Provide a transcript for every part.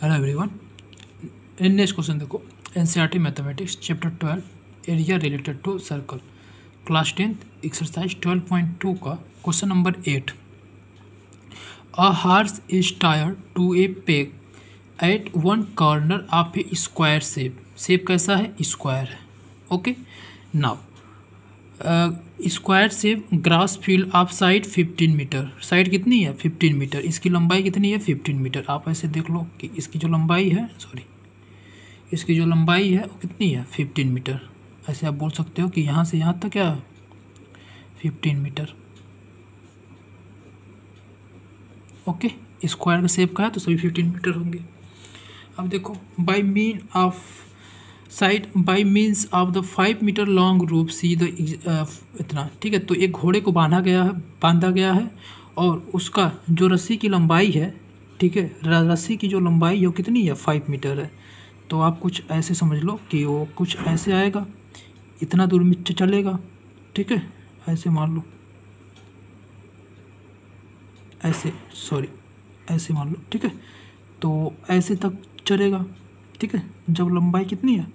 Hello everyone. Next question देखो, NCERT mathematics chapter 12 area related to circle, class 10 exercise 12.2 का question number 8। A horse is tired to a peg at one corner of a square shape. Shape कैसा है? Square है। Okay, now square shape grass field of side 15 metre. Side कितनी है? 15 metre. इसकी लंबाई कितनी है? 15 मीटर। आप ऐसे देख लो कि इसकी जो लंबाई है, इसकी जो लंबाई है वो कितनी है? 15 मीटर। ऐसे आप बोल सकते हो कि यहाँ से यहाँ तक क्या है? 15 मीटर। ओके, स्क्वायर का शेप का है तो सभी 15 मीटर होंगे। अब देखो, by means of the 5 metre long rope see the इतना, ठीक है। तो एक घोड़े को बांधा गया है और उसका जो रस्सी की लंबाई है, ठीक है, रस्सी की जो लंबाई है वो कितनी है? 5 मीटर है। तो आप कुछ ऐसे समझ लो कि वो कुछ ऐसे आएगा, इतना दूर में चलेगा, ठीक है। ऐसे मान लो, ऐसे मान लो, ठीक है। तो ऐसे तक चलेगा, ठीक है। जब लंबाई कितनी है?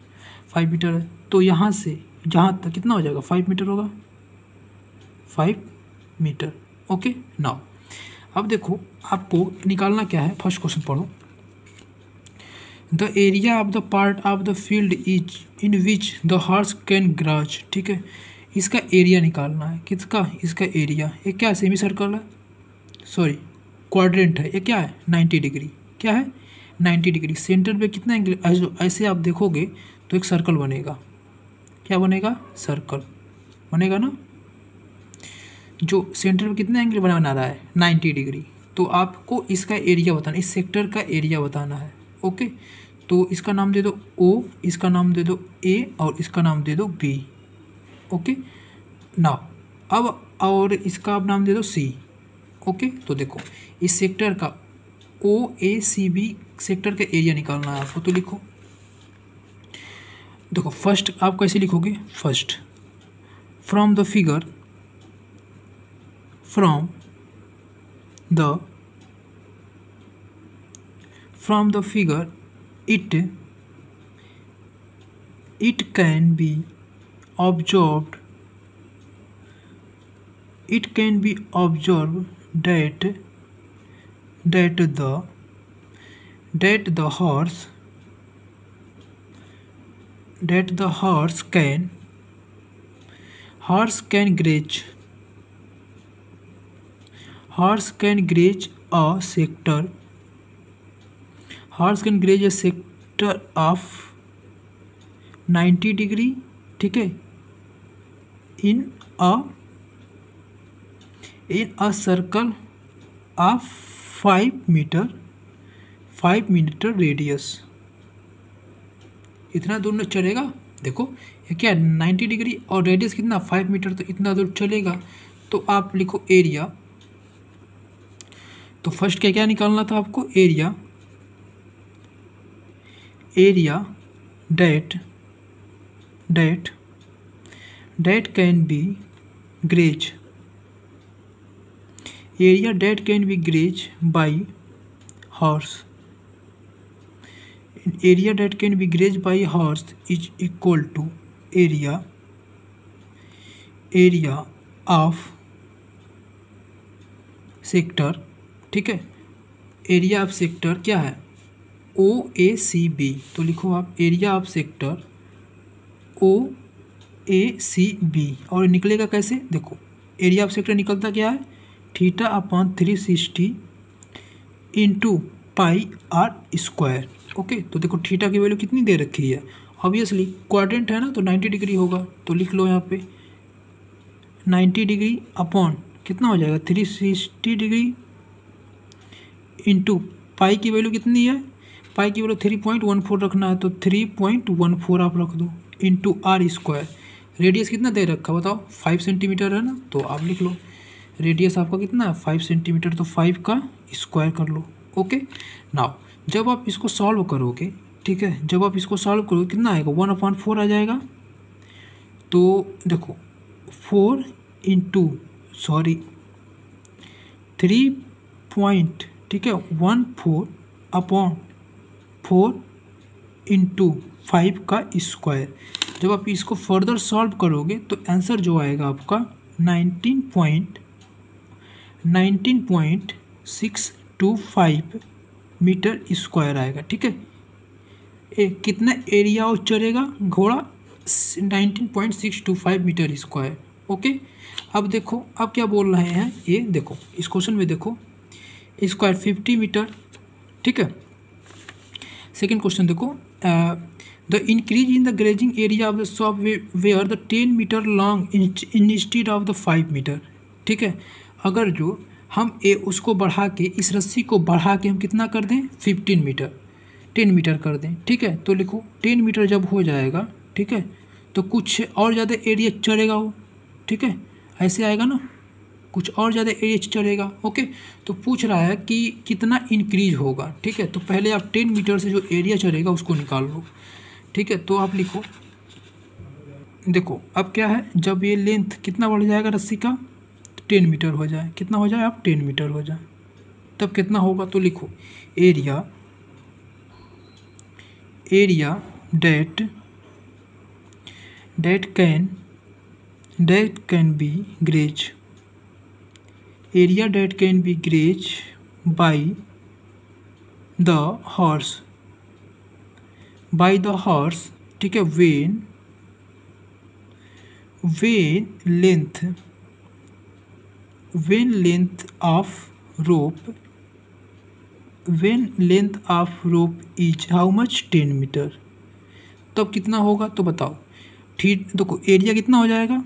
5 मीटर है, तो यहाँ से जहाँ तक कितना हो जाएगा? 5 मीटर होगा, 5 मीटर। ओके, नाउ अब देखो, आपको निकालना क्या है। फर्स्ट क्वेश्चन पढ़ो। The area of the part of the field is in which the horse can graze, ठीक है। इसका एरिया निकालना है। किसका? इसका एरिया। ये क्या है? सेमी सर्कल है, क्वाड्रेंट है। ये क्या है? 90 डिग्री। क्या है? 90 डिग्री। सेंटर पे कितना एंगल? ऐसे आप देखोगे तो एक सर्कल बनेगा। क्या बनेगा? सर्कल बनेगा ना। जो सेंटर पे कितना एंगल बना रहा है? 90 डिग्री। तो आपको इसका एरिया बताना, इस सेक्टर का एरिया बताना है। ओके, तो इसका नाम दे दो ओ, इसका नाम दे दो ए और इसका नाम दे दो बी। ओके, नाउ अब और इसका आप नाम दे दो सी। ओके, तो देखो, इस सेक्टर का ओ ए सी बी सेक्टर का एरिया निकालना है आपको। तो लिखो, देखो फर्स्ट आप कैसे लिखोगे? First from the figure, from the figure it can be observed that the horse can graze a sector of 90 degree, ठीक है, in a circle of 5 metre radius. इतना दूर न चलेगा। देखो ये क्या है? 90 डिग्री और रेडियस कितना? 5 मीटर। तो इतना दूर चलेगा। तो आप लिखो एरिया। तो फर्स्ट क्या निकालना था आपको? Area that can be grazed, area that can be grazed by horse. Area that can be grazed by horse is equal to area of sector, ठीक है। एरिया ऑफ सेक्टर क्या है? O A C B. तो लिखो आप area of sector O A C B. और निकलेगा कैसे? देखो, एरिया ऑफ सेक्टर निकलता क्या है? Theta upon 360 into pi R square. Okay, तो देखो थीटा की वैल्यू कितनी दे रखी है? ऑब्वियसली क्वाड्रेंट है ना, तो 90 डिग्री होगा। तो लिख लो यहाँ पे 90 डिग्री अपॉन कितना हो जाएगा? 360 डिग्री इंटू पाई की वैल्यू कितनी है? पाई की वैल्यू 3.14 रखना है, तो 3.14 आप रख दो इंटू आर स्क्वायर। रेडियस कितना दे रखा बताओ? 5 सेंटीमीटर है ना, तो आप लिख लो रेडियस आपका कितना है? 5 सेंटीमीटर। तो 5 का स्क्वायर कर लो। ओके, नाउ जब आप इसको सॉल्व करोगे, ठीक है, जब आप इसको सॉल्व करोगे कितना आएगा? 1/4 आ जाएगा। तो देखो 3 पॉइंट, ठीक है, 14 अपॉन 4 इंटू 5 का स्क्वायर। जब आप इसको फर्दर सॉल्व करोगे तो आंसर जो आएगा आपका 19.625 मीटर स्क्वायर आएगा। ठीक है, कितना एरिया और चलेगा घोड़ा 19.625 मीटर स्क्वायर। ओके, अब देखो अब क्या बोल रहे हैं, ये देखो इस क्वेश्चन में देखो स्क्वायर 50 मीटर। ठीक है, सेकेंड क्वेश्चन देखो, the increase in the grazing area of the shop where the 10 metre long instead of the 5 metre. ठीक है, अगर जो हम उसको बढ़ा के इस रस्सी को बढ़ा के हम कितना कर दें 15 मीटर 10 मीटर कर दें। ठीक है, तो लिखो 10 मीटर जब हो जाएगा, ठीक है, तो कुछ और ज़्यादा एरिया चढ़ेगा वो। ठीक है, ऐसे आएगा ना, कुछ और ज़्यादा एरिया चढ़ेगा। ओके, तो पूछ रहा है कि कितना इंक्रीज होगा। ठीक है, तो पहले आप 10 मीटर से जो एरिया चढ़ेगा उसको निकाल लो। ठीक है, तो आप लिखो, देखो अब क्या है, जब ये लेंथ कितना बढ़ जाएगा रस्सी का 10 मीटर हो जाए, कितना हो जाए आप 10 मीटर हो जाए, तब कितना होगा, तो लिखो area that can be grazed, area that can be grazed by the horse, ठीक है, when length of rope is how much 10 metre, तब कितना होगा, तो बताओ। देखो एरिया कितना हो जाएगा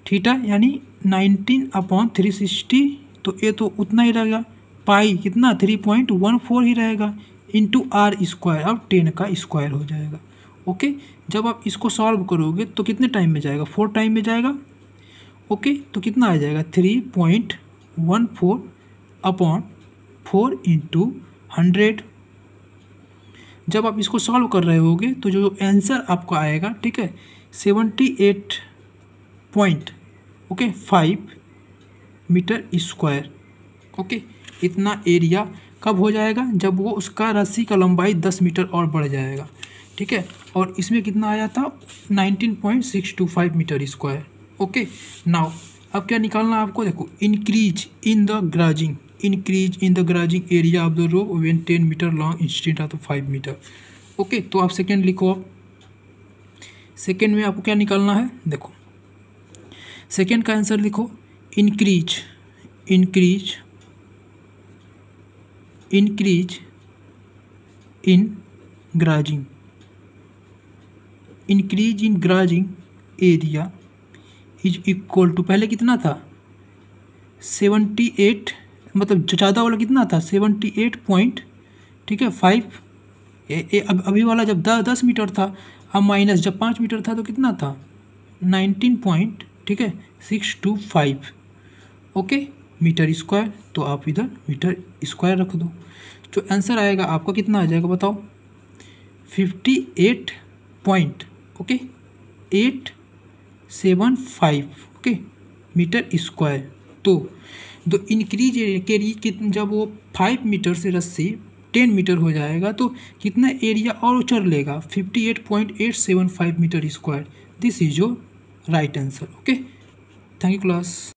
थीटा यानी 19/360, तो ये तो उतना ही रहेगा, पाई कितना 3.14 ही रहेगा इंटू आर स्क्वायर, अब 10 का स्क्वायर हो जाएगा। ओके, जब आप इसको सॉल्व करोगे तो कितने टाइम में जाएगा, 4 टाइम में जाएगा। ओके, तो कितना आ जाएगा 3.14/4 इंटू 100। जब आप इसको सॉल्व कर रहे होगे तो जो आंसर आपका आएगा, ठीक है, 78.5 मीटर स्क्वायर। ओके, इतना एरिया कब हो जाएगा, जब वो उसका रस्सी का लंबाई 10 मीटर और बढ़ जाएगा। ठीक है, और इसमें कितना आया था 19.625 मीटर स्क्वायर। ओके, नाउ अब क्या निकालना है आपको, देखो increase in the grazing area of the rope when 10 metre long instead of 5 metre. Okay, तो आप सेकेंड लिखो। अब सेकेंड में आपको क्या निकालना है, देखो सेकेंड का आंसर लिखो, increase in grazing area is equal to, पहले कितना था 78, मतलब ज़्यादा वाला कितना था 78 पॉइंट, ठीक है 5, अभी वाला जब 10 मीटर था, अब माइनस जब 5 मीटर था तो कितना था 19 पॉइंट, ठीक है 625 ओके मीटर स्क्वायर। तो आप इधर मीटर स्क्वायर रख दो, जो आंसर आएगा आपका कितना आ जाएगा बताओ 58 point okay 875 okay metre square. तो इंक्रीज एरिया जब वो 5 मीटर से रस्सी 10 मीटर हो जाएगा तो कितना एरिया और चढ़ लेगा 58.875 metre square. This is your right answer. Okay, thank you class.